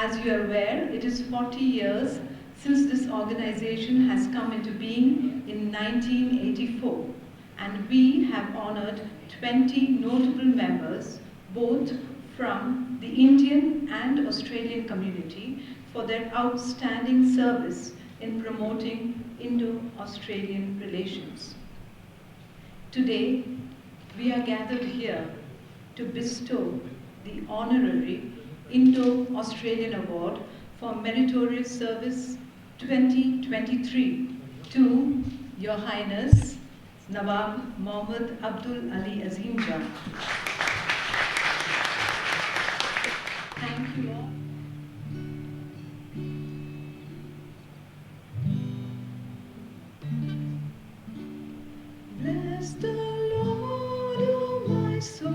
As you are aware, it is 40 years since this organization has come into being in 1984, and we have honored 20 notable members, both from the Indian and Australian community, for their outstanding service in promoting Indo-Australian relations. Today, we are gathered here to bestow the honorary Indo-Australian Award for Meritorious Service 2023 to Your Highness Nawab Mohammed Abdul Ali Azim Jan. Thank you all. Bless the Lord, oh my soul,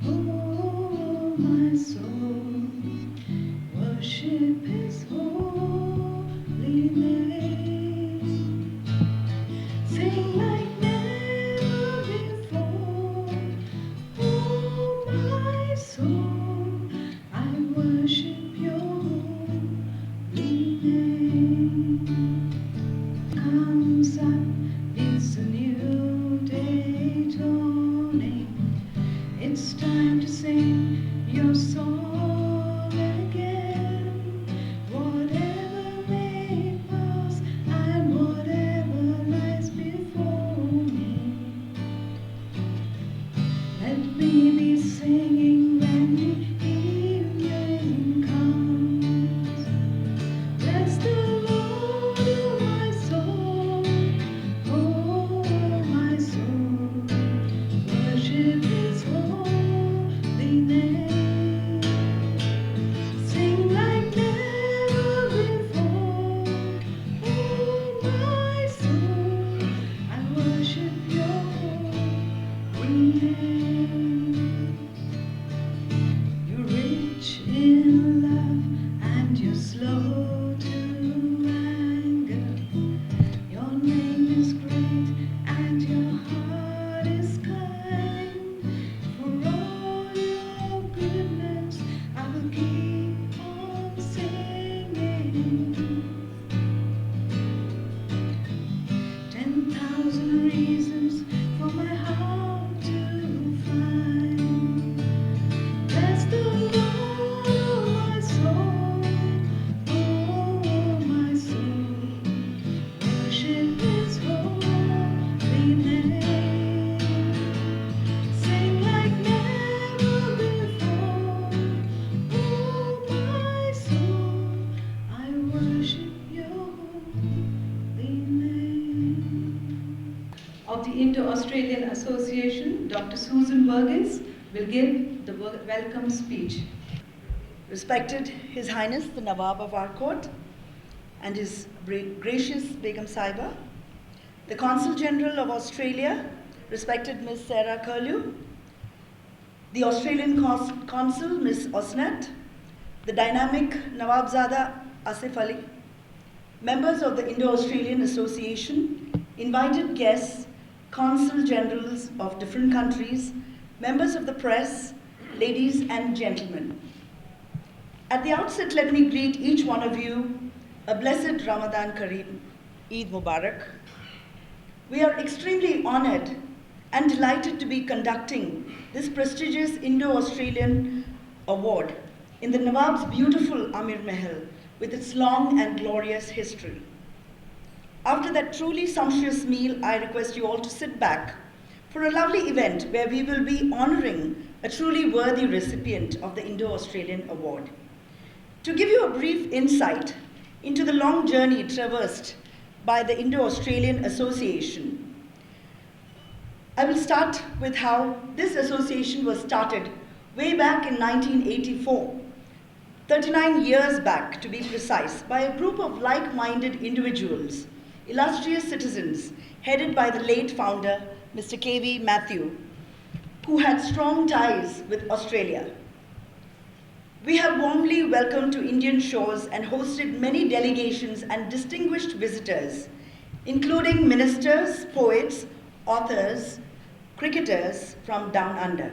oh my soul, worship His holy name. Sing like never before, oh my soul, I worship Your holy name. Comes up. It's a new day dawning. It's time to sing your song again. Whatever may pass and whatever lies before me, let me be singing when the evening comes. Bless the Lord, oh my soul. Oh, my soul, worship His holy name. Sing like never before. Oh, my soul, I worship Your holy name. You're rich in love and you're slow to anger. Your name is great and your heart is kind. For all your goodness, I will keep on singing. 10,000 reasons for my heart to find. Bless the Lord, oh my soul, oh my soul, worship His holy name. Sing like never before, oh my soul, I worship Your holy name. Of the Indo-Australian Association, Dr. Susan Burgess will give the welcome speech. Respected His Highness the Nawab of our court and His gracious Begum Saiba, the Consul General of Australia, respected Ms. Sarah Curlew, the Australian Consul Ms. Osnat, the dynamic Nawabzada Asif Ali, members of the Indo-Australian Association, invited guests, Consul Generals of different countries, members of the press, ladies and gentlemen. At the outset, let me greet each one of you a blessed Ramadan Kareem, Eid Mubarak. We are extremely honored and delighted to be conducting this prestigious Indo-Australian Award in the Nawab's beautiful Amir Mahal with its long and glorious history. After that truly sumptuous meal, I request you all to sit back for a lovely event where we will be honoring a truly worthy recipient of the Indo-Australian Award. To give you a brief insight into the long journey traversed by the Indo-Australian Association, I will start with how this association was started way back in 1984, 39 years back to be precise, by a group of like-minded individuals, illustrious citizens, headed by the late founder, Mr. K.V. Matthew, who had strong ties with Australia. We have warmly welcomed to Indian shores and hosted many delegations and distinguished visitors, including ministers, poets, authors, cricketers from down under.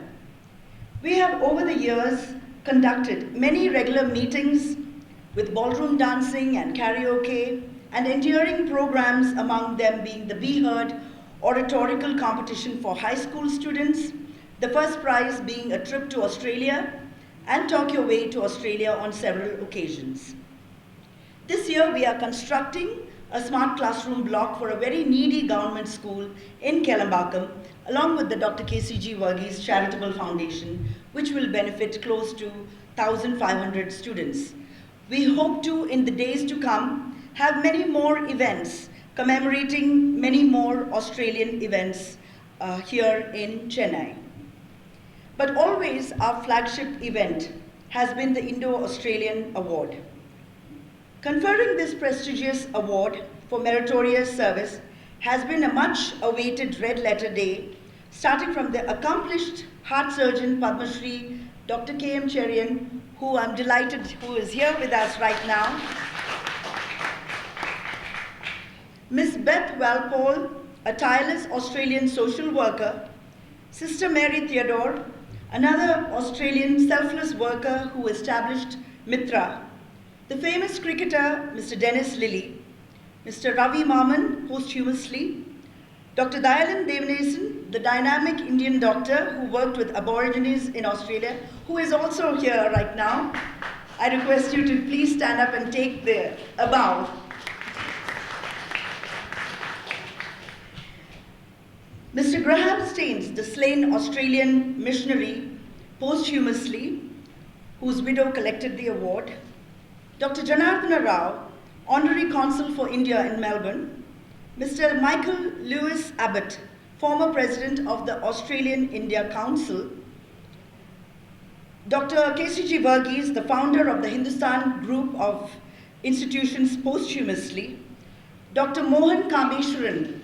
We have over the years conducted many regular meetings with ballroom dancing and karaoke, and enduring programs, among them being the Be Heard oratorical competition for high school students, the first prize being a trip to Australia, and Talk Your Way to Australia on several occasions. This year we are constructing a smart classroom block for a very needy government school in Kelambakam, along with the Dr. KCG Varghese Charitable Foundation, which will benefit close to 1,500 students. We hope to, in the days to come, have many more events commemorating many more Australian events here in Chennai. But always our flagship event has been the Indo-Australian Award. Conferring this prestigious award for meritorious service has been a much awaited red letter day, starting from the accomplished heart surgeon Padma Shri Dr. K.M. Cherian, who I'm delighted who is here with us right now. Miss Beth Walpole, a tireless Australian social worker. Sister Mary Theodore, another Australian selfless worker who established Mitra. The famous cricketer, Mr. Dennis Lilly. Mr. Ravi Maman, posthumously. Dr. Dayalan Devanesan, the dynamic Indian doctor who worked with Aborigines in Australia, who is also here right now. I request you to please stand up and take a bow. Mr. Graham Staines, the slain Australian missionary, posthumously, whose widow collected the award. Dr. Janardana Rao, Honorary Consul for India in Melbourne. Mr. Michael Lewis Abbott, former President of the Australian India Council. Dr. KCG Varghese, the founder of the Hindustan Group of Institutions, posthumously. Dr. Mohan Kameshwaran,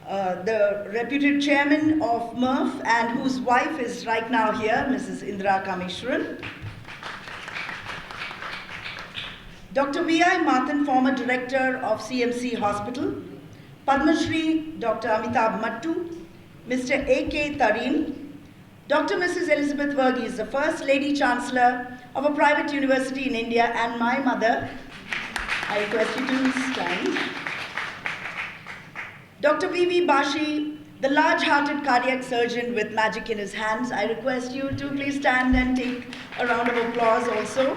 the reputed chairman of MRF and whose wife is right now here, Mrs. Indira Kameshwaran. Dr. V.I. Mathan, former director of CMC Hospital. Padma Shri Dr. Amitabh Mattu. Mr. A.K. Tareen. Dr. Mrs. Elizabeth Varghese, the first Lady Chancellor of a private university in India, and my mother. I request you to stand. Dr. V.V. Bashi, the large-hearted cardiac surgeon with magic in his hands. I request you to please stand and take a round of applause also.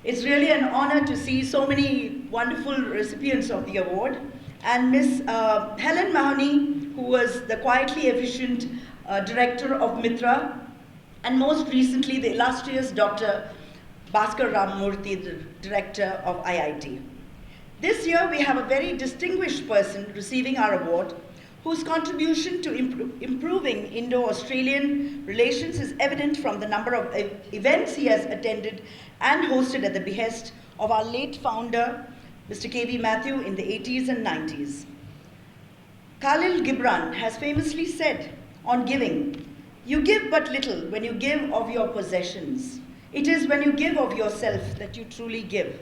It's really an honor to see so many wonderful recipients of the award. And Miss Helen Mahoney, who was the quietly efficient director of Mitra, and most recently the illustrious Dr. Bhaskar Ramamurthy, the director of IIT. This year we have a very distinguished person receiving our award, whose contribution to improving Indo-Australian relations is evident from the number of events he has attended and hosted at the behest of our late founder, Mr. K.V. Matthew, in the 80s and 90s. Khalil Gibran has famously said on giving, "You give but little when you give of your possessions. It is when you give of yourself that you truly give."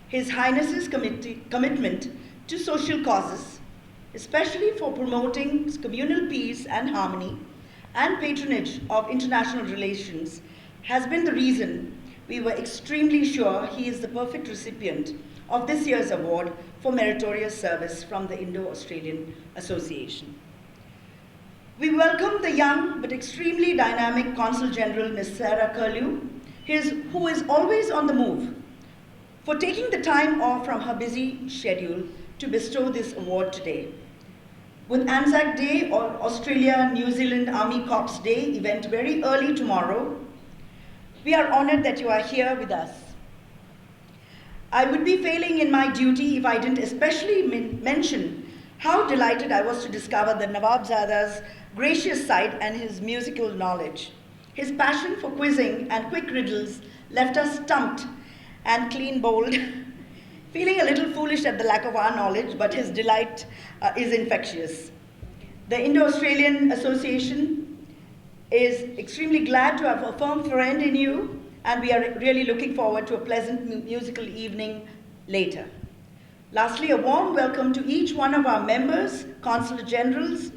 His Highness's commitment to social causes, especially for promoting communal peace and harmony and patronage of international relations, has been the reason we were extremely sure he is the perfect recipient of this year's award for meritorious service from the Indo-Australian Association. We welcome the young but extremely dynamic Consul General, Ms. Sarah Curlew, who is always on the move, for taking the time off from her busy schedule to bestow this award today. With Anzac Day or Australia-New Zealand Army Corps Day event very early tomorrow, we are honored that you are here with us. I would be failing in my duty if I didn't especially mention how delighted I was to discover the Nawabzada's gracious side and his musical knowledge. His passion for quizzing and quick riddles left us stumped and clean-bowled, feeling a little foolish at the lack of our knowledge, but his delight is infectious. The Indo-Australian Association is extremely glad to have a firm friend in you, and we are really looking forward to a pleasant musical evening later. Lastly, a warm welcome to each one of our members, Consular Generals,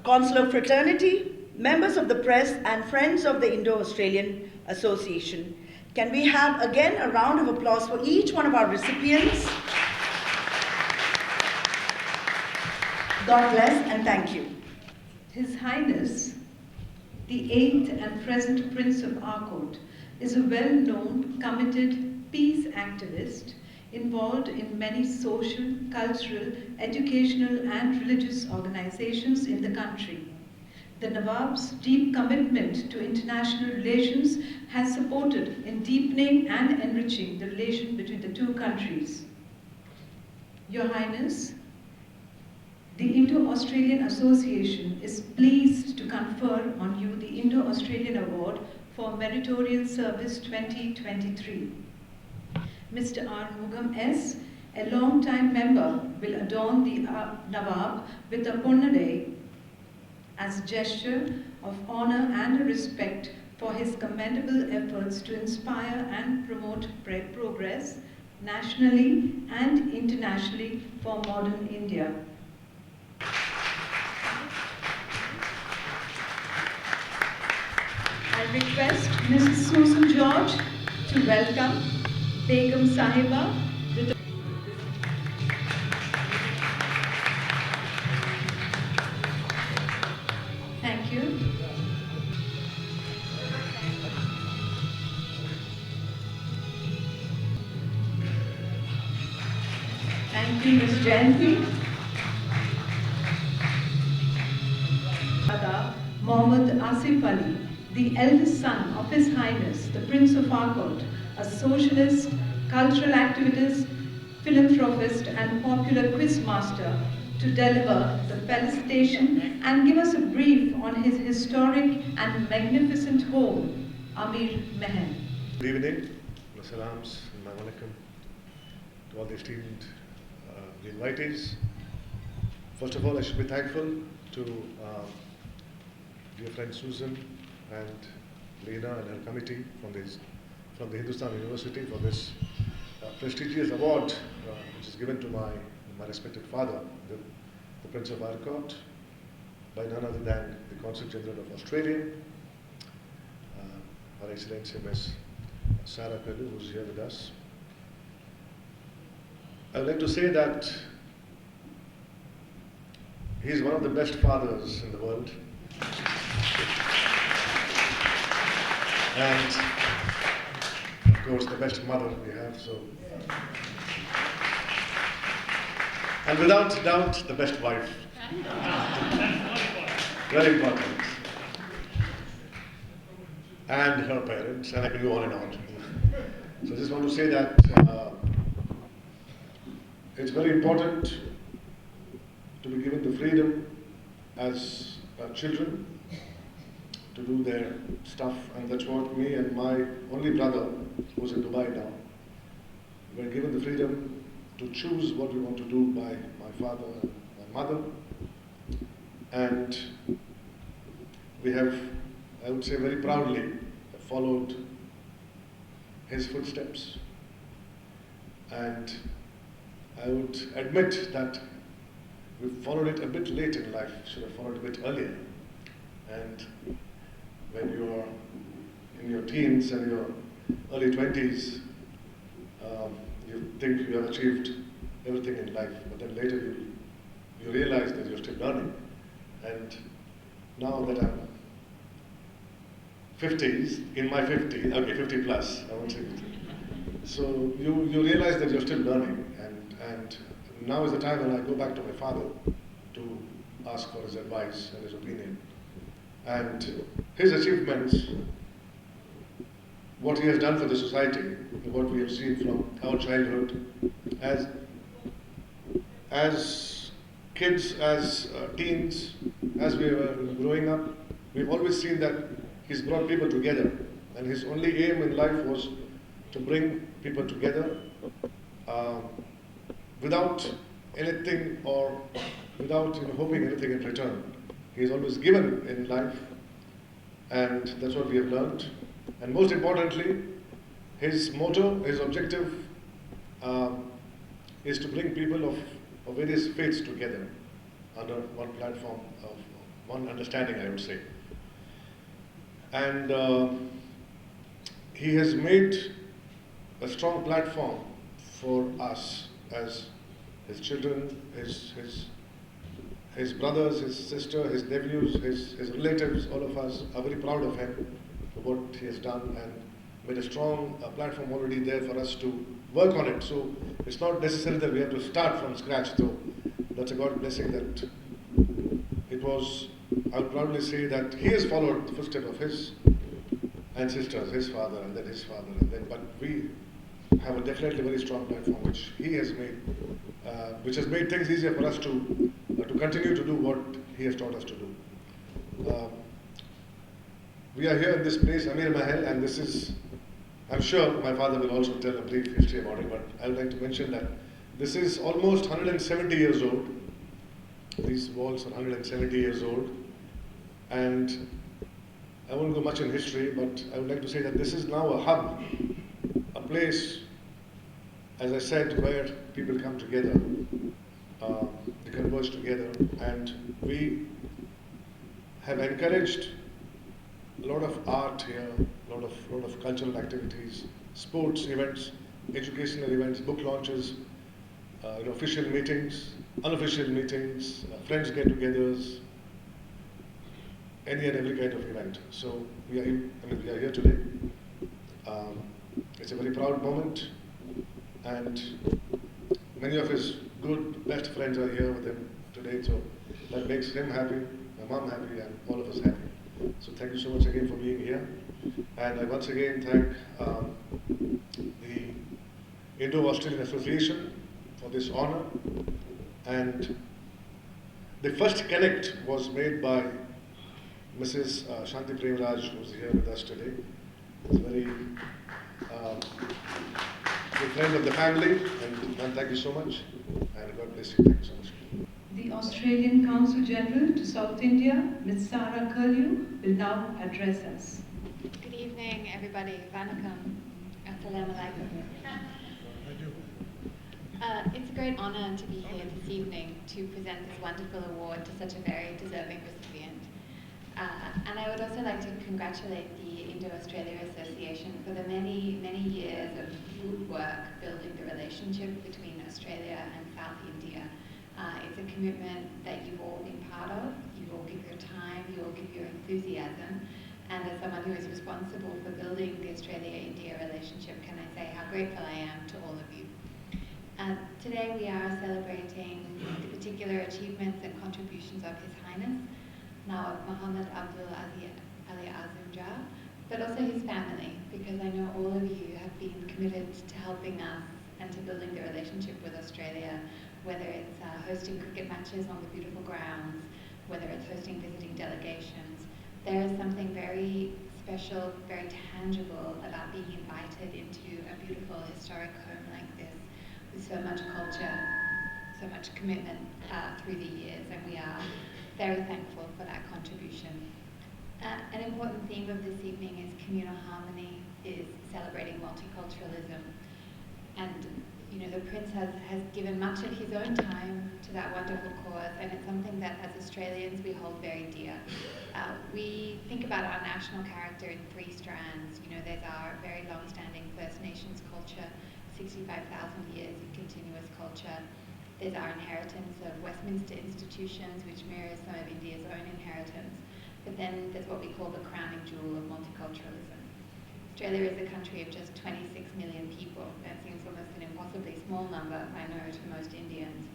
Consular Fraternity, members of the press and friends of the Indo-Australian Association, can we have again a round of applause for each one of our recipients? God bless and thank you. His Highness, the 8th and present Prince of Arcot, is a well-known, committed peace activist involved in many social, cultural, educational and religious organizations in the country. The Nawab's deep commitment to international relations has supported in deepening and enriching the relation between the two countries. Your Highness, the Indo-Australian Association is pleased to confer on you the Indo-Australian Award for Meritorious Service 2023. Mr. R. Mugam S., a long-time member, will adorn the Nawab with a Ponnadai as a gesture of honor and respect for his commendable efforts to inspire and promote progress nationally and internationally for modern India. I request Mrs. Susan George to welcome Begum Sahiba with a thank you. Thank you, Ms. Jayanti. Nawab Mohammed Ali, the eldest son of His Highness, the Prince of Arcot, a socialist, cultural activist, philanthropist and popular quiz master, to deliver the felicitation and give us a brief on his historic and magnificent home, Amir Mehen. Good evening, my salams and my walaikum to all the esteemed invitees. First of all, I should be thankful to dear friend Susan and Lena and her committee from the Hindustan University for this prestigious award which is given to my respected father, the Prince of Arcot, by none other than the Consul General of Australia, Her Excellency Ms. Sarah Pellu, who is here with us. I would like to say that he is one of the best fathers in the world. And of course the best mother we have, so. And without doubt, the best wife. Very important. And her parents, and I can go on and on. So I just want to say that it's very important to be given the freedom as children to do their stuff, and that's what me and my only brother, who's in Dubai now, were given the freedom to choose what we want to do by my father and my mother. And we have, I would say very proudly, followed his footsteps. And I would admit that we followed it a bit late in life, should have followed it a bit earlier. And when you are in your teens and your early 20s, you think you have achieved everything in life, but then later you realize that you're still learning. And now that I'm 50s, in my 50s, okay, 50 plus, I won't say 50. So you realize that you're still learning, and now is the time when I go back to my father to ask for his advice and his opinion. And his achievements, what he has done for the society, what we have seen from our childhood, as kids, as teens, as we were growing up, we've always seen that he's brought people together, and his only aim in life was to bring people together without anything or without hoping anything in return. He's always given in life, and that's what we have learned. And most importantly, his motto, his objective is to bring people of various faiths together under one platform of one understanding, I would say. And he has made a strong platform for us as his children, his brothers, his sister, his nephews, his relatives. All of us are very proud of him for what he has done and made a strong platform already there for us to work on it. So it's not necessary that we have to start from scratch, though. That's a God blessing that it was. I would proudly say that he has followed the footsteps of his ancestors, his father, and then his father, and then. But we have a definitely very strong platform which he has made, which has made things easier for us to continue to do what he has taught us to do. We are here in this place, Amir Mahal, and this is, I'm sure my father will also tell a brief history about it, but I would like to mention that this is almost 170 years old. These walls are 170 years old, and I won't go much in history, but I would like to say that this is now a hub, a place, as I said, where people come together, they converge together, and we have encouraged a lot of art here, a lot of cultural activities, sports events, educational events, book launches, official meetings, unofficial meetings, friends get-togethers, any and every kind of event. So we are here today. It's a very proud moment, and many of his good, best friends are here with him today. So that makes him happy, my mom happy, and all of us happy. So thank you so much again for being here, and I once again thank the Indo-Australian Association for this honor. And the first connect was made by Mrs. Shanti Premraj, who is here with us today. She's a very good friend of the family, and ma'am, thank you so much, and God bless you. Thank you so much. The Australian Consul General to South India, Ms. Sarah Curlew, will now address us. Good evening, everybody. Vanakkam. Assalamu alaikum. It's a great honor to be here this evening to present this wonderful award to such a very deserving recipient. And I would also like to congratulate the Indo-Australia Association for the many, many years of good work building the relationship between Australia and South India. It's a commitment that you've all been part of. You all give your time, you all give your enthusiasm. And as someone who is responsible for building the Australia-India relationship, can I say how grateful I am to all of you. Today we are celebrating the particular achievements and contributions of His Highness Nawab Mohammed Abdul Ali Azim, but also his family, because I know all of you have been committed to helping us and to building the relationship with Australia, whether it's hosting cricket matches on the beautiful grounds, whether it's hosting visiting delegations. There is something very special, very tangible about being invited into a beautiful historic home like this, with so much culture, so much commitment through the years, and we are very thankful for that contribution. An important theme of this evening is communal harmony, is celebrating multiculturalism. And the Prince has given much of his own time to that wonderful cause, and it's something that as Australians we hold very dear. We think about our national character in three strands. There's our very long-standing First Nations culture, 65,000 years of continuous culture. There's our inheritance of Westminster institutions, which mirrors some of India's own inheritance. But then there's what we call the crowning jewel of multiculturalism. Australia is a country of just 26 million people. That seems almost an impossibly small number, I know, to most Indians.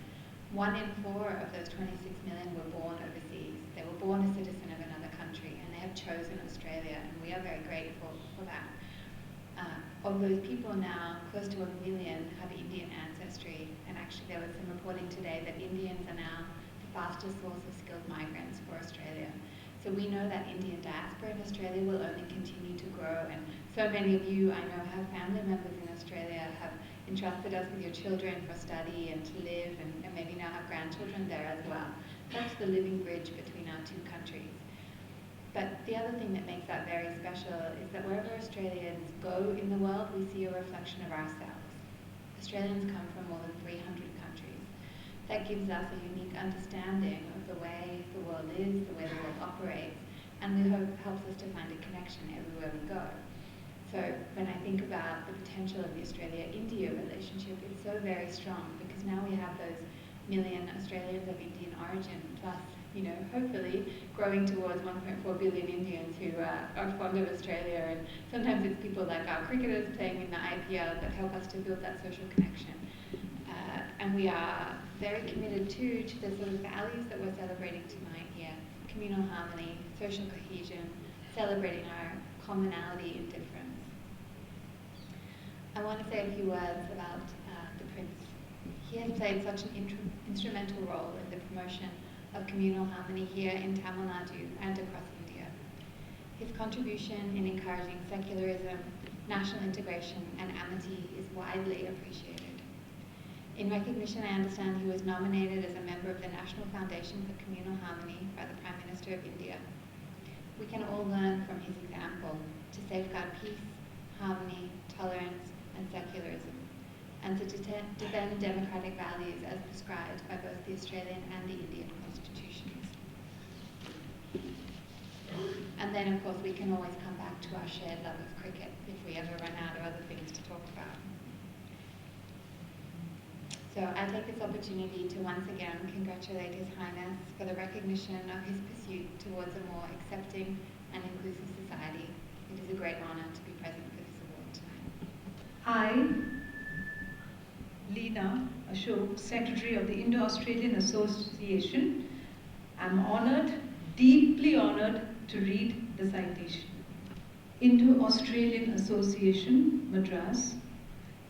1 in 4 of those 26 million were born overseas. They were born a citizen of another country, and they have chosen Australia, and we are very grateful for that. Of those people now, close to 1 million have Indian ancestry, and actually there was some reporting today that Indians are now the fastest source of skilled migrants for Australia. So we know that Indian diaspora in Australia will only continue to grow, and so many of you I know have family members in Australia, have entrusted us with your children for study and to live, and maybe now have grandchildren there as well. That's the living bridge between our two countries. But the other thing that makes that very special is that wherever Australians go in the world, we see a reflection of ourselves. Australians come from more than 300 countries. That gives us a unique understanding of the way the world is, the way the world operates, and we hope helps us to find a connection everywhere we go. So when I think about the potential of the Australia-India relationship, it's so very strong because now we have those million Australians of Indian origin, plus, you know, hopefully growing towards 1.4 billion Indians who are fond of Australia, and sometimes it's people like our cricketers playing in the IPL that help us to build that social connection. And we are very committed too to the sort of values that we're celebrating tonight here: communal harmony, social cohesion, celebrating our commonality in difference. I want to say a few words about the Prince. He has played such an instrumental role in the promotion of communal harmony here in Tamil Nadu and across India. His contribution in encouraging secularism, national integration, and amity is widely appreciated. In recognition, I understand he was nominated as a member of the National Foundation for Communal Harmony by the Prime Minister of India. We can all learn from his example to safeguard peace, harmony, tolerance, and secularism, and to defend democratic values as prescribed by both the Australian and the Indian constitutions. And then, of course, we can always come back to our shared love of cricket if we ever run out of other things to talk about. So I take this opportunity to once again congratulate His Highness for the recognition of his pursuit towards a more accepting and inclusive society. It is a great honour to be present for this award tonight. I, Leena Ashok, Secretary of the Indo-Australian Association, am honoured, deeply honoured to read the citation. Indo-Australian Association, Madras,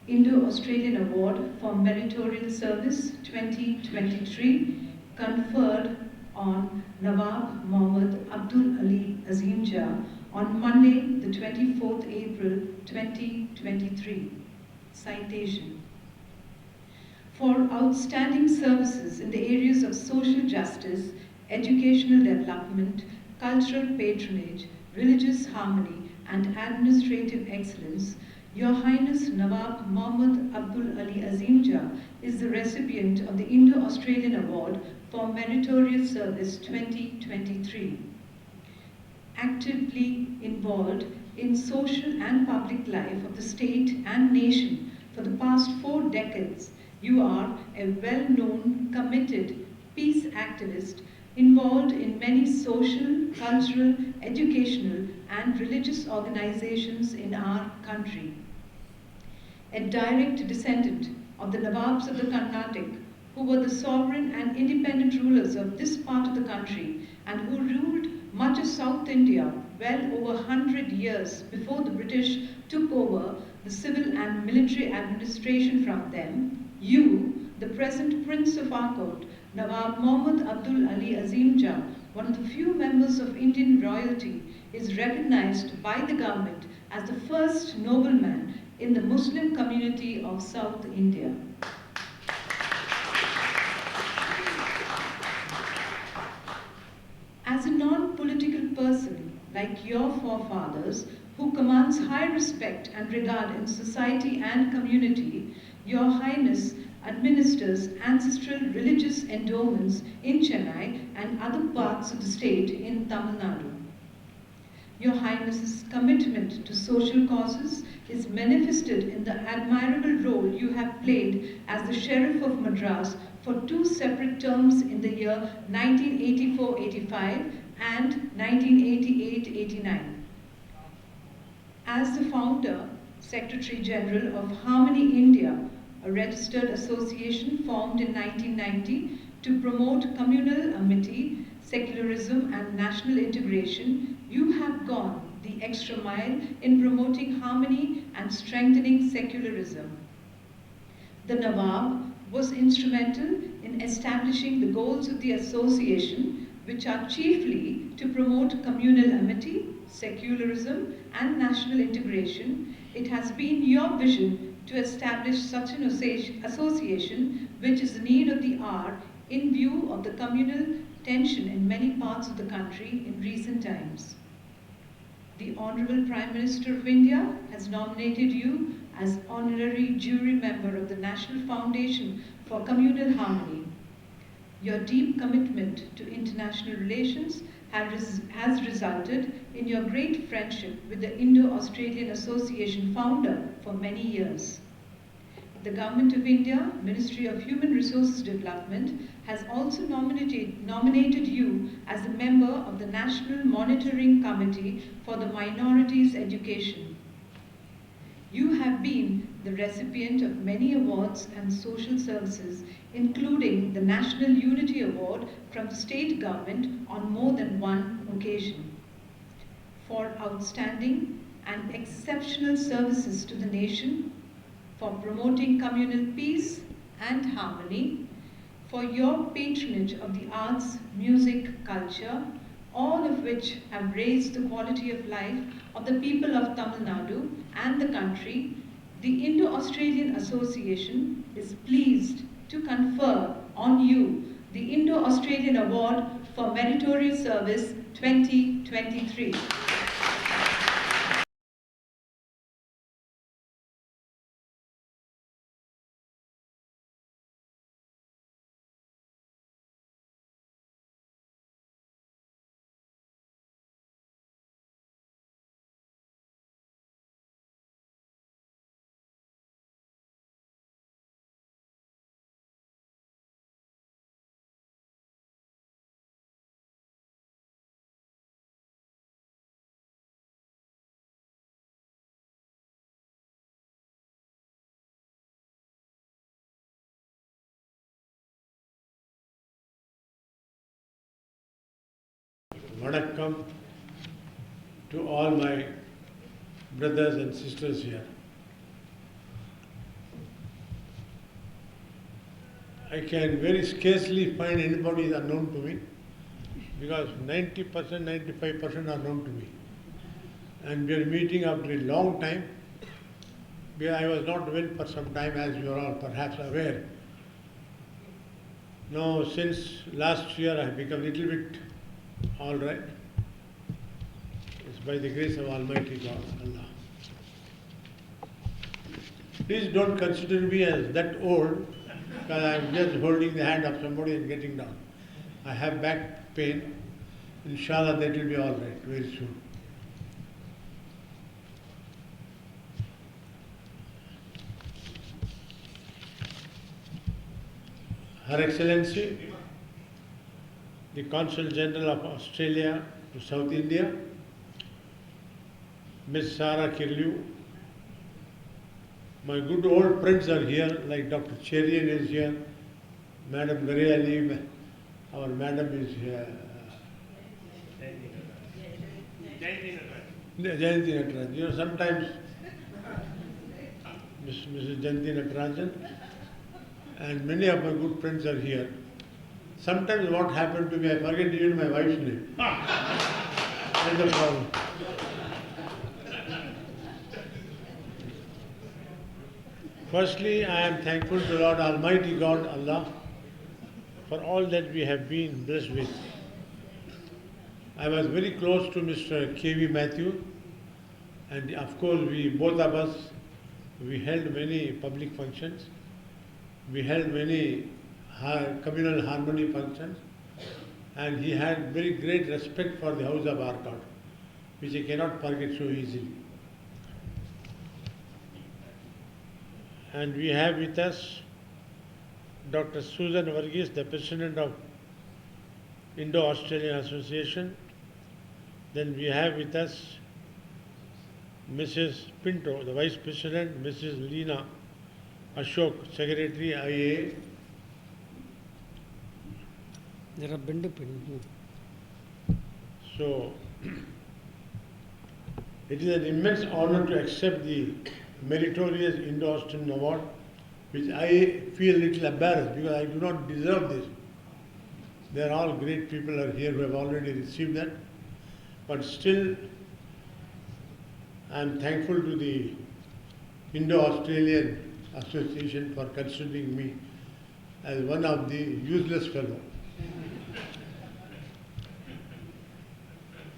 Indo-Australian Award for Meritorious Service 2023, conferred on Nawab Mohammed Abdul Ali Azim Jah on Monday, the 24th April 2023. Citation. For outstanding services in the areas of social justice, educational development, cultural patronage, religious harmony, and administrative excellence, Your Highness Nawab Mohammed Abdul Ali Azim Jah is the recipient of the Indo-Australian Award for Meritorious Service 2023. Actively involved in social and public life of the state and nation for the past 4 decades, you are a well-known, committed peace activist involved in many social, cultural, educational, and religious organizations in our country. A direct descendant of the Nawabs of the Carnatic, who were the sovereign and independent rulers of this part of the country and who ruled much of South India well over 100 years before the British took over the civil and military administration from them, you, the present Prince of our court, Nawab Mohammed Abdul Ali Azim Jah, one of the few members of Indian royalty, is recognized by the government as the first nobleman in the Muslim community of South India. As a non-political person, like your forefathers, who commands high respect and regard in society and community, Your Highness administers ancestral religious endowments in Chennai and other parts of the state in Tamil Nadu. Your Highness's commitment to social causes is manifested in the admirable role you have played as the Sheriff of Madras for 2 separate terms in the year 1984-85 and 1988-89. As the founder, Secretary General of Harmony India, a registered association formed in 1990 to promote communal amity, secularism, and national integration, you have gone the extra mile in promoting harmony and strengthening secularism. The Nawab was instrumental in establishing the goals of the association, which are chiefly to promote communal amity, secularism, and national integration. It has been your vision to establish such an association, which is the need of the hour in view of the communal tension in many parts of the country in recent times. The Honorable Prime Minister of India has nominated you as honorary jury member of the National Foundation for Communal Harmony. Your deep commitment to international relations has resulted in your great friendship with the Indo-Australian Association founder for many years. The Government of India, Ministry of Human Resources Development, has also nominated you as a member of the National Monitoring Committee for the Minorities Education. You have been the recipient of many awards and social services, including the National Unity Award from the state government on more than one occasion. For outstanding and exceptional services to the nation, for promoting communal peace and harmony, for your patronage of the arts, music, culture, all of which have raised the quality of life of the people of Tamil Nadu and the country, the Indo-Australian Association is pleased to confer on you the Indo-Australian Award for Meritorious Service 2023. Vanakkam to all my brothers and sisters here. I can very scarcely find anybody unknown to me because 90%, 95% are known to me. And we are meeting after a long time. I was not well for some time, as you are all perhaps aware. Now, since last year, I have become a little bit all right. It's by the grace of Almighty God, Allah. Please don't consider me as that old because I am just holding the hand of somebody and getting down. I have back pain. Inshallah, that will be all right very soon. Her Excellency, the Consul General of Australia to South India, Miss Sarah Kirliu, my good old friends are here, like Dr. Cherian is here, Madam Gare Ali, our Madam is here, Jayanti Natarajan. You know, sometimes Mrs. Jayanti Natarajan and many of my good friends are here. Sometimes what happened to me, I forget even my wife's name. That's the problem. Firstly, I am thankful to Lord Almighty God, Allah, for all that we have been blessed with. I was very close to Mr. K.V. Matthew, and of course, both of us, we held many public functions. We held many communal harmony functions, and he had very great respect for the House of Arcot, which I cannot forget so easily. And we have with us Dr. Susan Varghese, the President of Indo-Australian Association. Then we have with us Mrs. Pinto, the Vice President, Mrs. Leena Ashok, Secretary, IAA. There are Bindupin. So, it is an immense honor to accept the Meritorious Indo-Australian Award, which I feel a little embarrassed because I do not deserve this. They are all great people are here who have already received that. But still, I am thankful to the Indo-Australian Association for considering me as one of the useless fellow.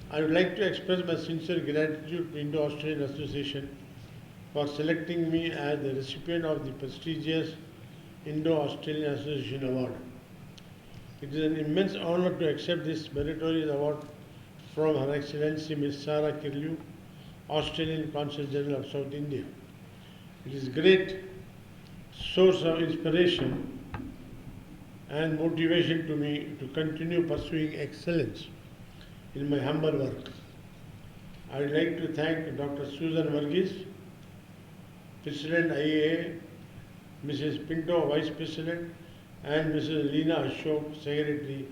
I would like to express my sincere gratitude to Indo-Australian Association for selecting me as the recipient of the prestigious Indo-Australian Association Award. It is an immense honor to accept this meritorious award from Her Excellency Ms. Sarah Kirliu, Australian Consul General of South India. It is a great source of inspiration and motivation to me to continue pursuing excellence in my humble work. I would like to thank Dr. Susan Varghese, President IAA, Mrs. Pinto, Vice President, and Mrs. Leena Ashok, Secretary,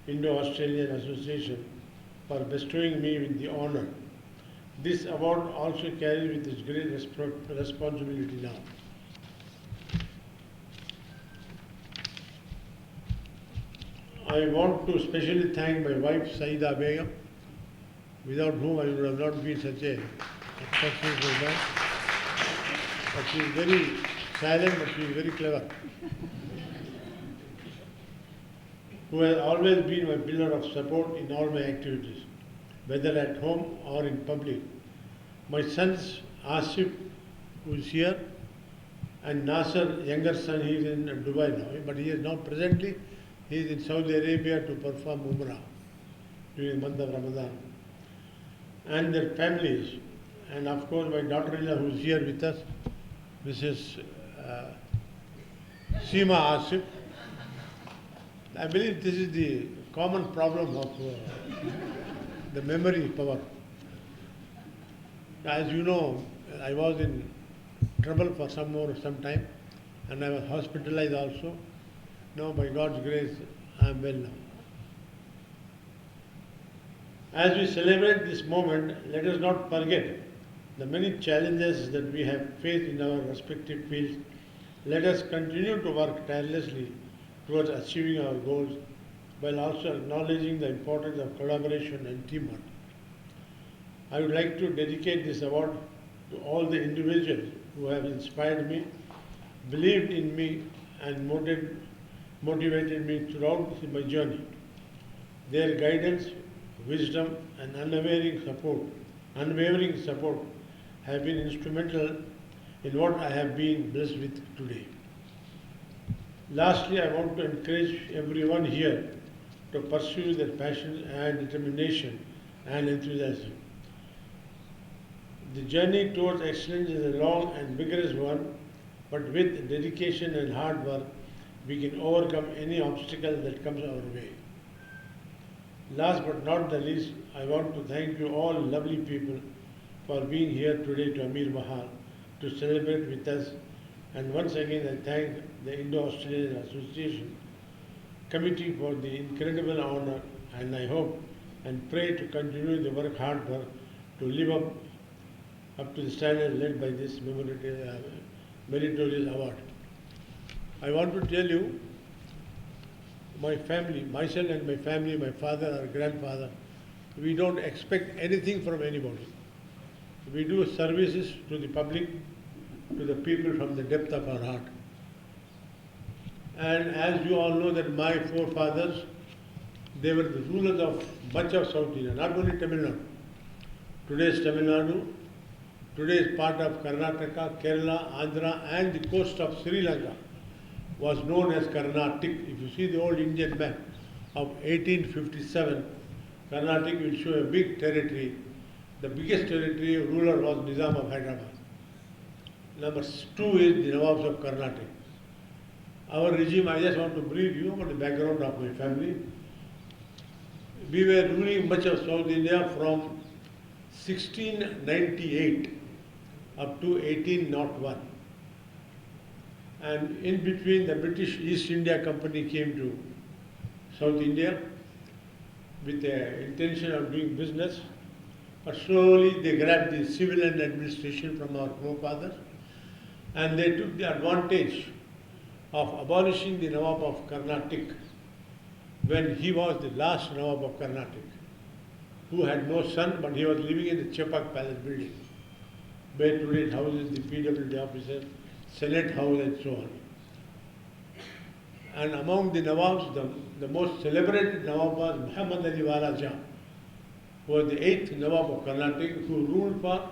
Indo-Australian Association, for bestowing me with the honor. This award also carries with its great responsibility now. I want to especially thank my wife Saida Begum, without whom I would have not been such a successful man. But she is very silent, but she is very clever. Who has always been my pillar of support in all my activities, whether at home or in public. My sons Asif, who is here, and Nasser, younger son, he is in Dubai now, but he is now presently, he is in Saudi Arabia to perform Umrah during the month of Ramadan. And their families, and of course my daughter-in-law who is here with us, Mrs. Seema Asif. I believe this is the common problem of the memory power. As you know, I was in trouble for some time, and I was hospitalized also. Now, by God's grace, I am well now. As we celebrate this moment, let us not forget the many challenges that we have faced in our respective fields. Let us continue to work tirelessly towards achieving our goals, while also acknowledging the importance of collaboration and teamwork. I would like to dedicate this award to all the individuals who have inspired me, believed in me, and motivated me throughout my journey. Their guidance, wisdom, and unwavering support have been instrumental in what I have been blessed with today. Lastly, I want to encourage everyone here to pursue their passion and determination and enthusiasm. The journey towards excellence is a long and vigorous one, but with dedication and hard work, we can overcome any obstacle that comes our way. Last but not the least, I want to thank you all lovely people for being here today to Amir Mahal to celebrate with us. And once again, I thank the Indo-Australian Association Committee for the incredible honor, and I hope and pray to continue the hard work to live up to the standard led by this meritorious award. I want to tell you, my family, myself and my family, my father or grandfather, we don't expect anything from anybody. We do services to the public, to the people from the depth of our heart. And as you all know that my forefathers, they were the rulers of much of South India, not only Tamil Nadu. Today's Tamil Nadu, today is part of Karnataka, Kerala, Andhra, and the coast of Sri Lanka was known as Carnatic. If you see the old Indian map of 1857, Carnatic will show a big territory. The biggest territory ruler was Nizam of Hyderabad. Number 2 is the Nawabs of Carnatic. Our regime, I just want to brief you about the background of my family. We were ruling much of South India from 1698 up to 1801. And in between, the British East India Company came to South India with the intention of doing business. But slowly they grabbed the civilian administration from our forefathers, and they took the advantage of abolishing the Nawab of Carnatic when he was the last Nawab of Carnatic, who had no son, but he was living in the Chepak Palace building, where today it houses the PWD officer, Senate House, and so on. And among the Nawabs, the most celebrated Nawab was Muhammad Ali Wala Jah, who was the 8th Nawab of Carnatic, who ruled for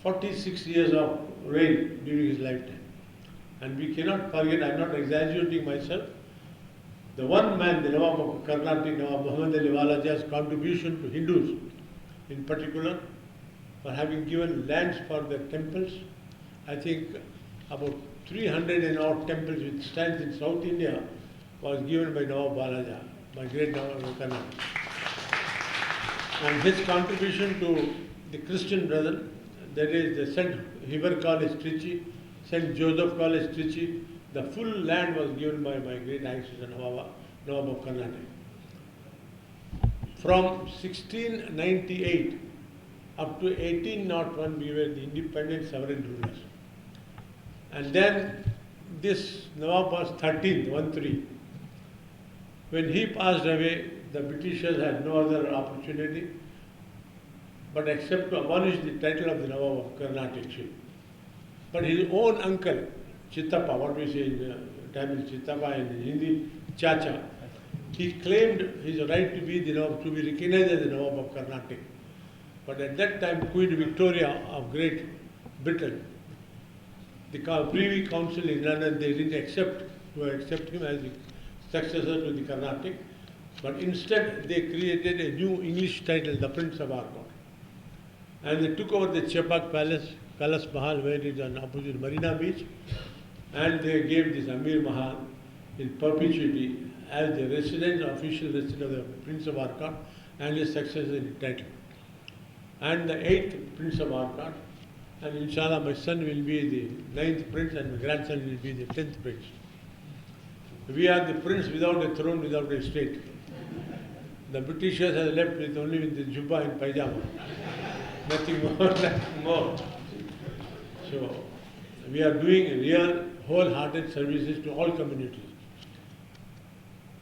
46 years of reign during his lifetime. And we cannot forget, I am not exaggerating myself, The one man, the Nawab of Karnataka, Nawab Mohammed Abdul's contribution to Hindus in particular, for having given lands for their temples. I think about 300 and odd temples which stands in South India was given by Nawab Balaja, my great Nawab of Karnataka. And his contribution to the Christian brethren, that is the St. Heber College, Trichy, St. Joseph College, Trichy, the full land was given by my great ancestor Nawab of Karnataka. From 1698 up to 1801, we were the independent sovereign rulers. And then this Nawab was 13th, 1-3. When he passed away, the Britishers had no other opportunity but except to abolish the title of the Nawab of Karnataka chief. But his own uncle, Chittappa, what we say in Tamil Chittappa and in Hindi, Chacha, he claimed his right to be the Nawab, to be recognized as the Nawab of Karnataka. But at that time, Queen Victoria of Great Britain, the Privy Council in London, they didn't accept him as the successor to the Carnatic, but instead they created a new English title, the Prince of Arcot. And they took over the Chepak Palace, Palace Mahal, where it is on opposite Marina Beach, and they gave this Amir Mahal in perpetuity as the official resident of the Prince of Arcot and his successor in the title. And the 8th Prince of Arcot, and inshallah my son will be the 9th Prince and my grandson will be the 10th Prince. We are the prince without a throne, without a state. The Britishers have left with only with the jubba and pajama. Nothing more, nothing more. So we are doing real wholehearted services to all communities.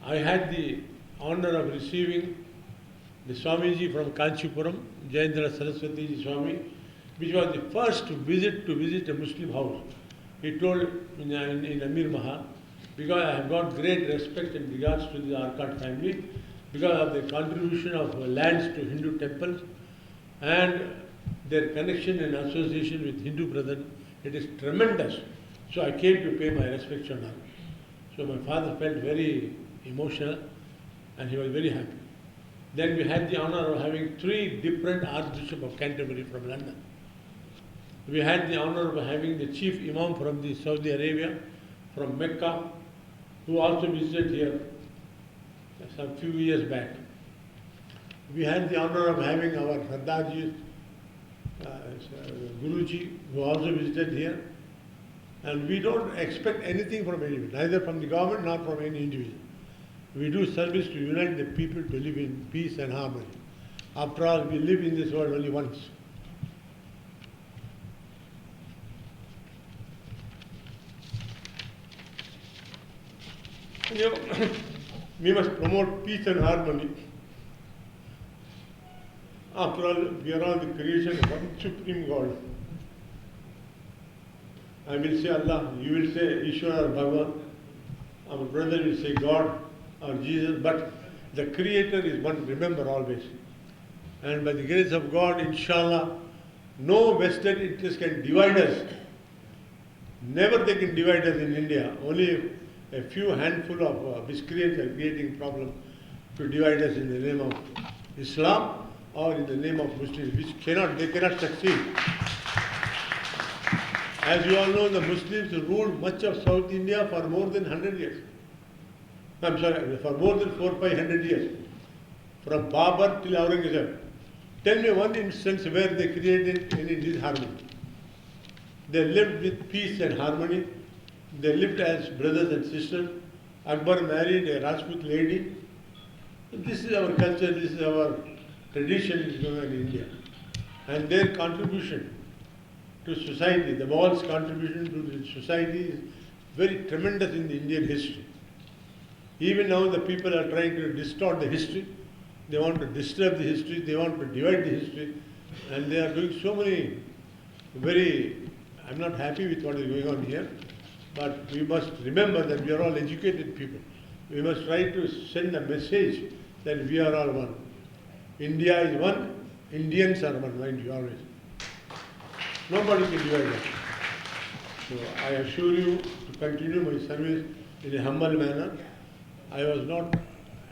I had the honor of receiving the Swamiji from Kanchipuram, Jayendra Saraswati Ji Swami, which was the first visit a Muslim house. He told in Amir Mahal, because I have got great respect in regards to the Arcot family, because of the contribution of lands to Hindu temples and their connection and association with Hindu brethren, it is tremendous. So I came to pay my respects on her. So my father felt very emotional and he was very happy. Then we had the honor of having 3 different Archbishops of Canterbury from London. We had the honor of having the chief imam from the Saudi Arabia, from Mecca, who also visited here some few years back. We had the honor of having our Sardarji, Guruji, who also visited here. And we don't expect anything from anyone, neither from the government nor from any individual. We do service to unite the people to live in peace and harmony. After all, we live in this world only once. You know, we must promote peace and harmony. After all, we are all the creation of one supreme God. I will say Allah, you will say Ishwar or Bhagavan, our brother will say God or Jesus, but the Creator is one, remember always. And by the grace of God, inshallah, no vested interest can divide us. Never they can divide us in India. Only a few handful of miscreants are creating problem to divide us in the name of Islam or in the name of Muslims, which they cannot succeed. As you all know, the Muslims ruled much of South India for more than 100 years. I'm sorry, for more than 400-500 years. From Babur till Aurangzeb. Tell me one instance where they created any disharmony. They lived with peace and harmony. They lived as brothers and sisters. Akbar married a Rajput lady. This is our culture, this is our tradition in India. And their contribution to society, the Mughals' contribution to the society is very tremendous in the Indian history. Even now the people are trying to distort the history. They want to disturb the history, they want to divide the history, and they are doing so many I'm not happy with what is going on here, but we must remember that we are all educated people. We must try to send a message that we are all one. India is one, Indians are one, mind you, always. Nobody can divide us. So I assure you to continue my service in a humble manner I was not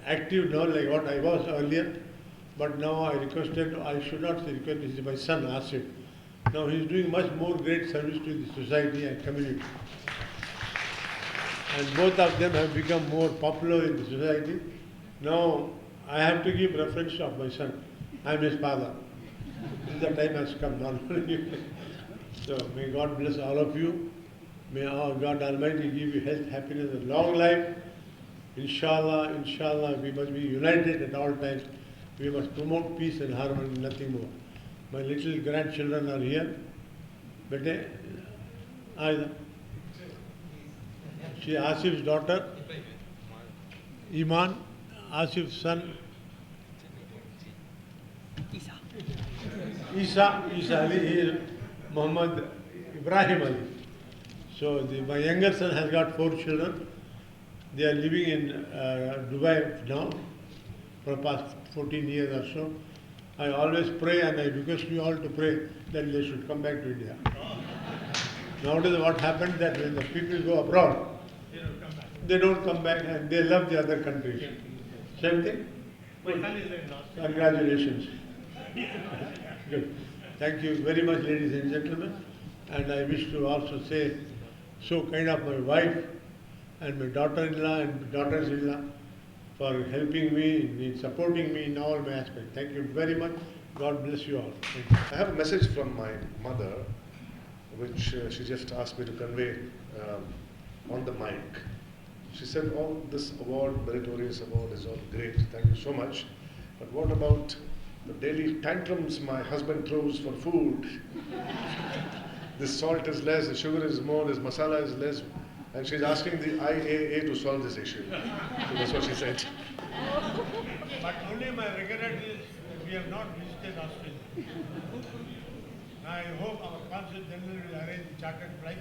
active now like what I was earlier, but now I requested, I should not say request, this is my son Asif. Now he is doing much more great service to the society and community. And both of them have become more popular in the society. Now I have to give reference of my son. I am his father. The time has come now. So may God bless all of you. May our God Almighty give you health, happiness and long life. Inshallah, inshallah, we must be united at all times. We must promote peace and harmony, nothing more. My little grandchildren are here. Bete, Aida. She is Asif's daughter, Iman, Asif's son, Isa Ali, he is Muhammad Ibrahim Ali. So my younger son has got 4 children. They are living in Dubai now for the past 14 years or so. I always pray and I request you all to pray that they should come back to India. Nowadays what happens that when the people go abroad, they don't come back and they love the other countries. Same thing? Congratulations. Good. Thank you very much, ladies and gentlemen. And I wish to also say so kind of my wife and my daughter-in-law and daughters-in-law for helping me, in supporting me in all my aspects. Thank you very much. God bless you all. Thank you. I have a message from my mother, which she just asked me to convey on the mic. She said, "Oh, this award, Meritorious award, is all great. Thank you so much. But what about the daily tantrums my husband throws for food? This salt is less, the sugar is more, this masala is less." And she's asking the IAA to solve this issue. So that's what she said. But only my regret is we have not visited Australia. I hope our consul general will arrange a chartered flight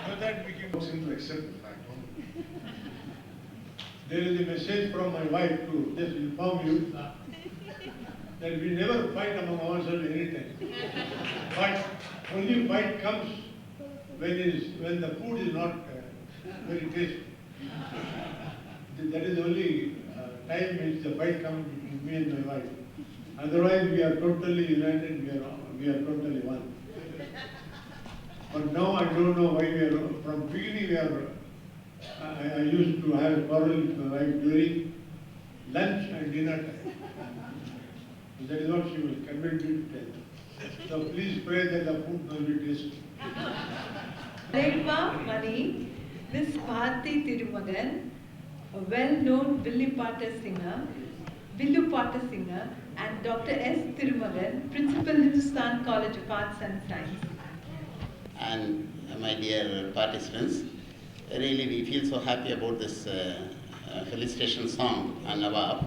so that we can go. Seem to accept the fact. There is a message from my wife to just inform you that we never fight among ourselves anytime. But only fight comes when the food is not very tasty. That is the only time when the fight comes between me and my wife. Otherwise, we are totally united. We are totally one. But now I don't know why we are. From beginning, we are. I used to have a quarrel with my wife during lunch and dinner time. That is what she will convince me to tell. So please pray that the food will be tasty. Redwa Mani, Miss Bharti Tirumagan, a well-known Villupata singer, and Dr. S. Tirumagan, Principal Hindustan College of Arts and Science. And my dear participants, really we feel so happy about this felicitation song on Nawab.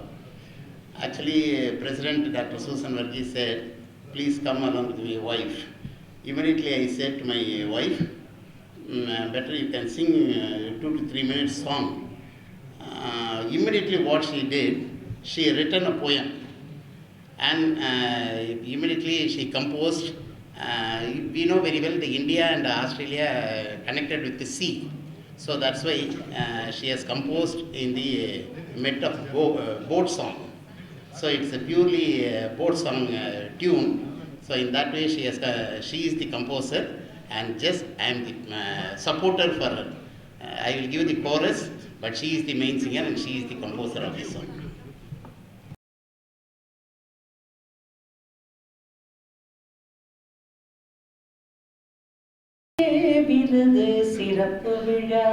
Actually, President Dr. Susan Varghese said, "Please come along with my wife." Immediately I said to my wife, "Better you can sing 2 to 3 minutes song." Immediately what she did, she written a poem and immediately she composed. We know very well the India and Australia connected with the sea. So that's why she has composed in the method of boat song. So it's a purely boat song tune. So in that way she is the composer and just I am the supporter for her. I will give the chorus, but she is the main singer and she is the composer of this song. விருது சிறப்பு விழா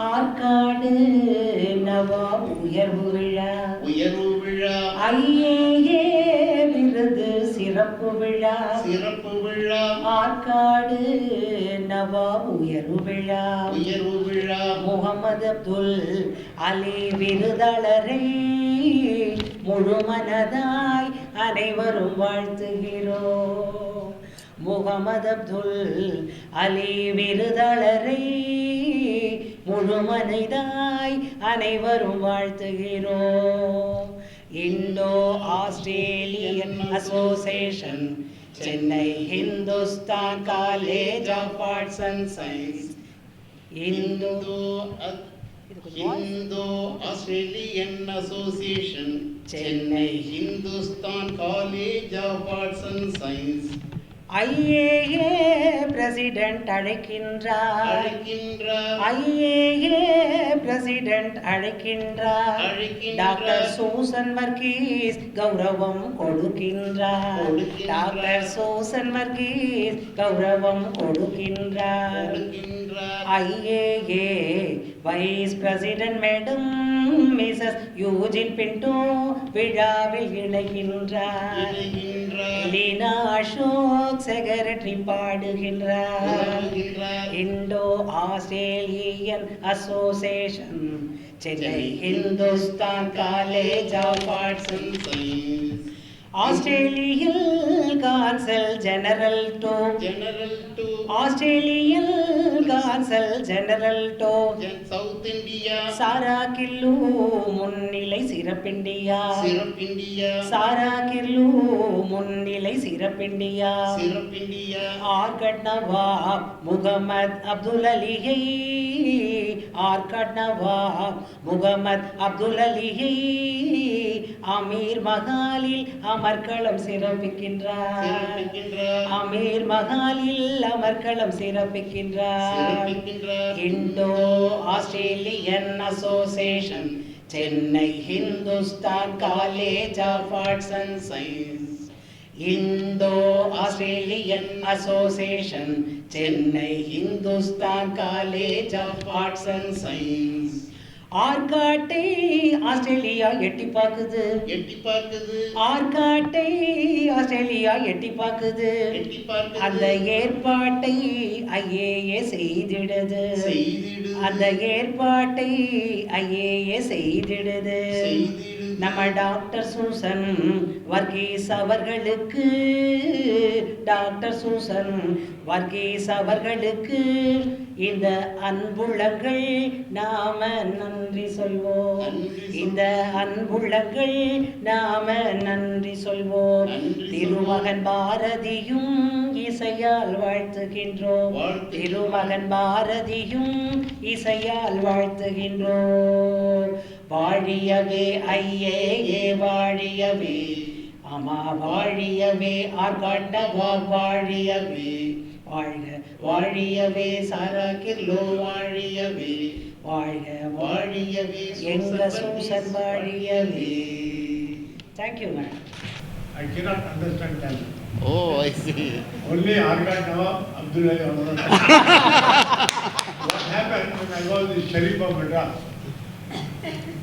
ஆற்காடு நவாப் உயர்வு விழா IAA விருது சிறப்பு விழா ஆற்காடு நவாப் உயர்வு விழா முகமது அப்துல் அலி விருதாளரை முழுமனதாய் அனைவரும் வாழ்த்துகிறோம். முகமது அப்துல் அலி விருதாளரை முழுமனதாய் அனைவரும் வாழ்த்துகிறோம். Indo Australian association, Chennai Hindustan college of arts and science, Hindu Indo-Australian Association, Chennai. Hindustan College of Arts and Science, IAA President அழைக்கின்றார். அழைக்கின்றார். IAA President அழைக்கின்றார். டாக்டர் சூசன் வர்கீஸ் கௌரவம் கொடுக்கின்றார். டாக்டர் சூசன் வர்கீஸ் கௌரவம் கொடுக்கின்றார். IAA vice president madam Mrs Eugene Pinto விழாவில் இணைகின்றார். Leena Ashok secretary பாடுகின்றார். Indo Australian association, Chennai Hindustan college of arts and science, Australian consul general to Australian consul general to south India, Sarah Kirlew முன்னிலை சிறப்பிண்டியா, Sarah Kirlew முன்னிலை சிறப்பிண்டியா, ஆர்கட் நவாப் முகமது அப்துல் அலியை, ஆர்கட் நவாப் முகமது அப்துல் அலியை அமீர் மகாலில் அமர்களம் சிறப்பிக்கின்றார். அமீர் மகாலில் அமர்களம் சிறப்பிக்கின்றார். Indo Australian association, Chennai Hindustan college of arts and science, Indo Australian association, Chennai Hindustan college of arts and science, ஆர்காட்டை ஆஸ்திரேலியா எட்டி பார்க்குது, ஆர்காட்டை ஆஸ்திரேலியா எட்டி பார்க்குது, அந்த ஏற்பாட்டை IAA செய்திடுது, அந்த ஏற்பாட்டை IAA செய்திடுது. நம்ம டாக்டர் சூசன் வர்கீஸ் அவர்களுக்கு, டாக்டர் சூசன் வர்கீஸ் அவர்களுக்கு இந்த அன்புள்ளங்கள் நாம நன்றி சொல்வோம். இந்த அன்புள்ளங்கள் நாம நன்றி சொல்வோம். திருமகன் பாரதியும் இசையால் வாழ்த்துகின்றோம். திருமகன் பாரதியும் இசையால் வாழ்த்துகின்றோம். வாழியவே IAA வாழியவே, அம்மா வாழியவே, ஆர்காட்டவா வாழியவே, வாழ்க வாழியவே, சாரா கில்லோ வாழியவே, வாழ்க வாழியவே, எங்க சூசன் வாழியவே. Thank you, madam. I cannot understand Tamil. Oh, I see. Only Highness Nawab Abdul. What happened when I was the Sharif of Madras,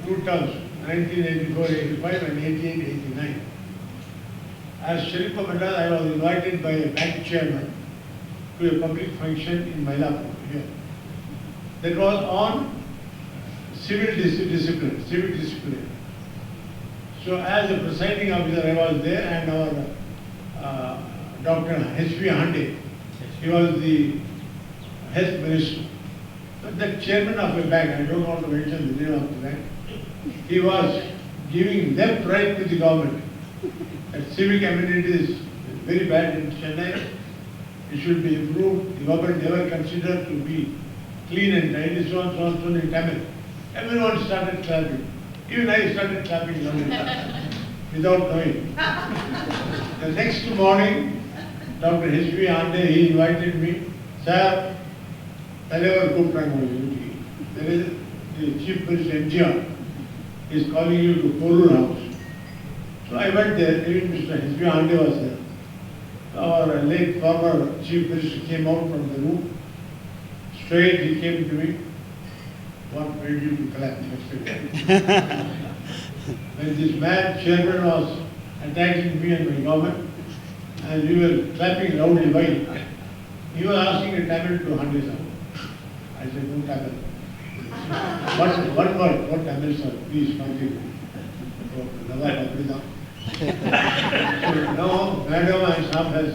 2 terms, 1984-85 and 88-89. As Sharif of Madras, I was invited by a bank chairman to a public function in Mylapore here. That was on civil discipline. So as a presiding officer, I was there, and our Dr. H.V. Hande, he was the health minister. But the chairman of a bank, I don't want to mention the name of the bank, he was giving left right to the government. And civic amenity is very bad in Chennai. It should be improved. The government never considered to be clean and tidy, so on in Tamil. Everyone started clapping. Even I started clapping without knowing. The next morning, Dr. H.V. Hande, he invited me, sir, தலைவர் கூப்பிட்டாங்க உங்களுக்கு. There is the Chief Minister MGR is calling you to Porur House. So I went there, even Mr. H.V. Hande was there. Our late former Chief Minister came out from the room. Straight he came to me. What made you to clap? When this man, chairman, was attacking me and my government, and we were clapping loudly, why? He was asking a Tamil to Hande sir. I said, no Tamil. One word, what Tamil sir, please continue. Nawab Abdul. So now, Madam and staff has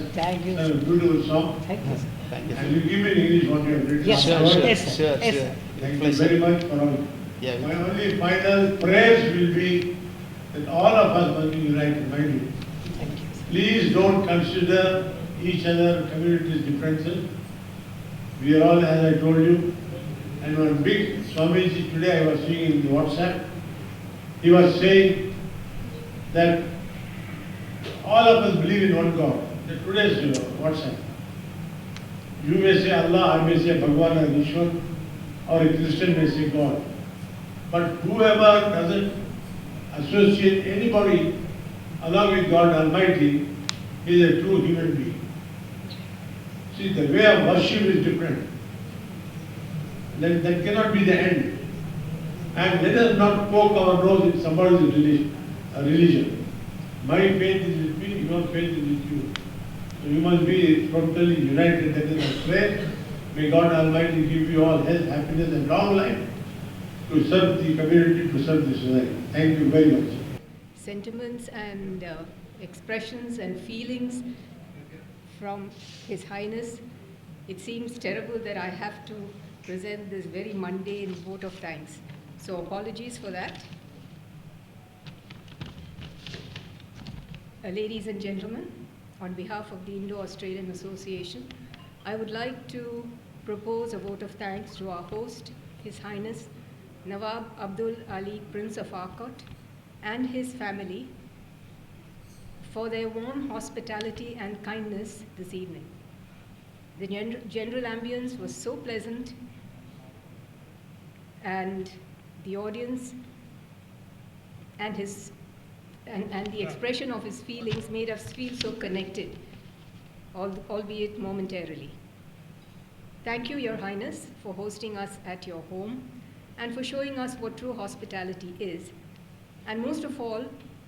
a beautiful song. Thank you, sir. And you give me in English what you have written. Yes, sure. Thank you very much for all. Yeah. My only final praise will be that all of us must be united, mind you. Thank you, sir. Please don't consider each other communities' differences. We are all, as I told you, And one big Swamiji today I was seeing in the WhatsApp, he was saying that all of us believe in one God. Today's WhatsApp. You may say Allah, I may say Bhagwan and Ishwar, or a Christian may say God. But whoever doesn't associate anybody along with God Almighty is a true human being. See, the way of worship is different. That cannot be the end. And let us not poke our nose in somebody's religion. My faith is with me, your faith is with you. So you must be totally united. That is my prayer. May God Almighty give you all health, happiness and long life to serve the community, to serve the society. Thank you very much. Sentiments and expressions and feelings from His Highness. It seems terrible that I have to present this very mundane vote of thanks. So apologies for that. Ladies and gentlemen, on behalf of the Indo-Australian Association, I would like to propose a vote of thanks to our host, His Highness Nawab Abdul Ali, Prince of Arcot, and his family for their warm hospitality and kindness this evening. The general ambience was so pleasant, and the audience and the expression of his feelings made us feel so connected, albeit momentarily. Thank you, Your Highness, for hosting us at your home and for showing us what true hospitality is, and most of all,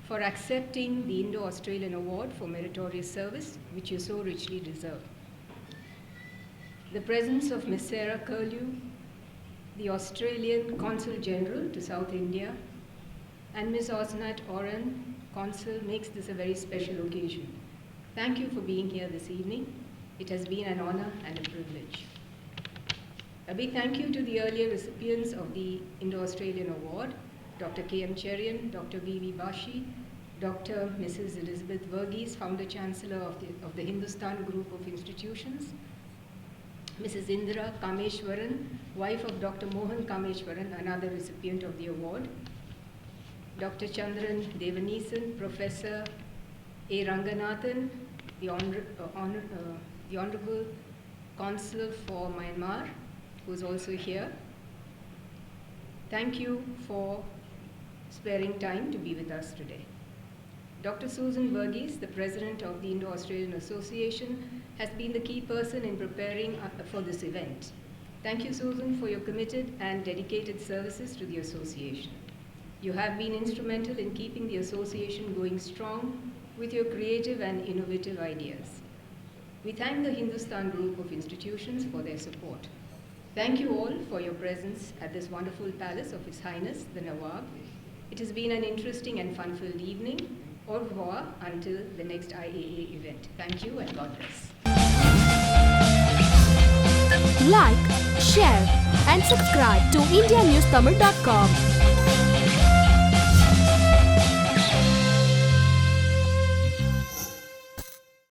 for accepting the Indo-Australian Award for Meritorious Service, which you so richly deserve. The presence of Ms. Sarah Curlew, the Australian Consul General to South India, and Ms. Osnat Oren, Consul, makes this a very special occasion. Thank you for being here this evening. It has been an honor and a privilege. A big thank you to the earlier recipients of the Indo-Australian Award, Dr. K.M. Cherian, Dr. V.V. Bashi, Dr. Mrs. Elizabeth Verghese, Founder Chancellor of the Hindustan Group of Institutions, Mrs. Indira Kameshwaran, wife of Dr. Mohan Kameshwaran, another recipient of the award, Dr. Chandran Devanesan, Professor A. Ranganathan, the Honorable Consul for Myanmar, who is also here. Thank you for sparing time to be with us today. Dr. Susan Verghese, the President of the Indo-Australian Association, has been the key person in preparing for this event. Thank you, Susan, for your committed and dedicated services to the association. You have been instrumental in keeping the association going strong with your creative and innovative ideas. We thank the Hindustan Group of Institutions for their support. Thank you all for your presence at this wonderful palace of His Highness, the Nawab. It has been an interesting and fun-filled evening. Au revoir until the next IAA event. Thank you and God bless. Like, share and subscribe to IndiaNewsTamil.com.